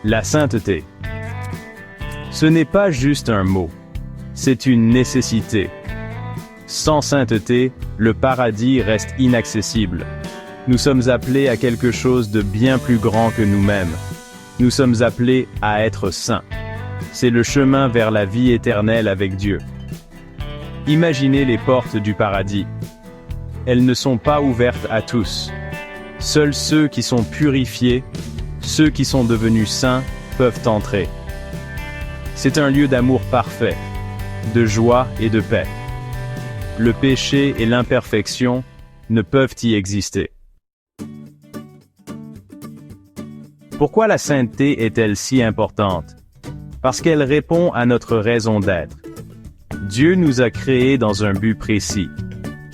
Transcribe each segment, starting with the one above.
La sainteté. Ce n'est pas juste un mot, c'est une nécessité. Sans sainteté, le paradis reste inaccessible. Nous sommes appelés à quelque chose de bien plus grand que nous-mêmes. Nous sommes appelés à être saints. C'est le chemin vers la vie éternelle avec Dieu. Imaginez les portes du paradis. Elles ne sont pas ouvertes à tous. Seuls ceux qui sont purifiés, ceux qui sont devenus saints, peuvent entrer. C'est un lieu d'amour parfait, de joie et de paix. Le péché et l'imperfection ne peuvent y exister. Pourquoi la sainteté est-elle si importante? Parce qu'elle répond à notre raison d'être. Dieu nous a créés dans un but précis.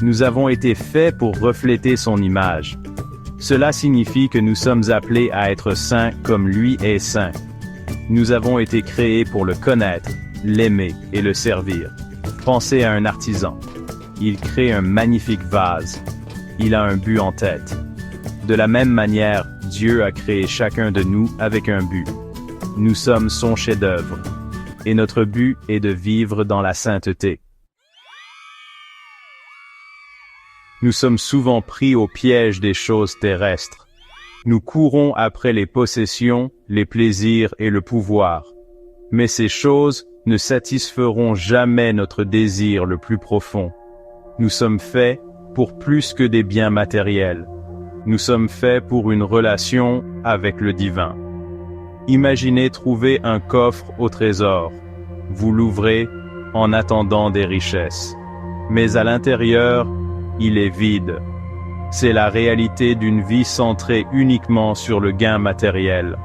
Nous avons été faits pour refléter son image. Cela signifie que nous sommes appelés à être saints comme lui est saint. Nous avons été créés pour le connaître, l'aimer et le servir. Pensez à un artisan. Il crée un magnifique vase. Il a un but en tête. De la même manière, Dieu a créé chacun de nous avec un but. Nous sommes son chef-d'œuvre. Et notre but est de vivre dans la sainteté. Nous sommes souvent pris au piège des choses terrestres. Nous courons après les possessions, les plaisirs et le pouvoir. Mais ces choses ne satisferont jamais notre désir le plus profond. Nous sommes faits pour plus que des biens matériels. Nous sommes faits pour une relation avec le divin. Imaginez trouver un coffre au trésor. Vous l'ouvrez en attendant des richesses. Mais à l'intérieur, il est vide. C'est la réalité d'une vie centrée uniquement sur le gain matériel.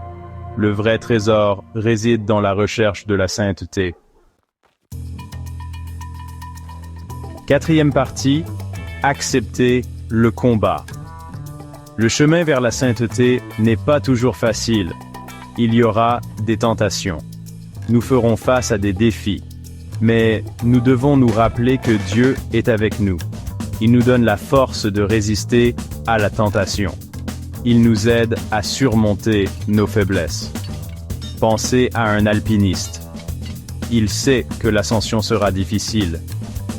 Le vrai trésor réside dans la recherche de la sainteté. Quatrième partie, accepter le combat. Le chemin vers la sainteté n'est pas toujours facile. Il y aura des tentations. Nous ferons face à des défis. Mais nous devons nous rappeler que Dieu est avec nous. Il nous donne la force de résister à la tentation. Il nous aide à surmonter nos faiblesses. Pensez à un alpiniste. Il sait que l'ascension sera difficile,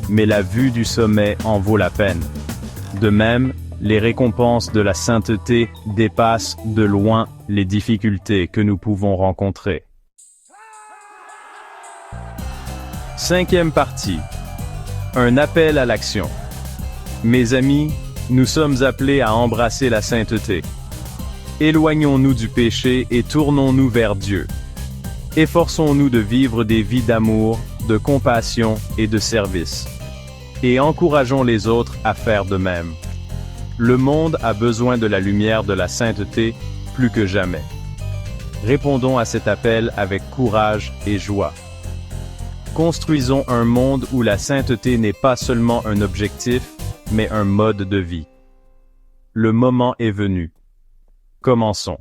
mais la vue du sommet en vaut la peine. De même, les récompenses de la sainteté dépassent de loin les difficultés que nous pouvons rencontrer. Cinquième partie. Un appel à l'action. Mes amis, nous sommes appelés à embrasser la sainteté. Éloignons-nous du péché et tournons-nous vers Dieu. Efforçons-nous de vivre des vies d'amour, de compassion et de service. Et encourageons les autres à faire de même. Le monde a besoin de la lumière de la sainteté plus que jamais. Répondons à cet appel avec courage et joie. Construisons un monde où la sainteté n'est pas seulement un objectif, mais un mode de vie. Le moment est venu. Commençons.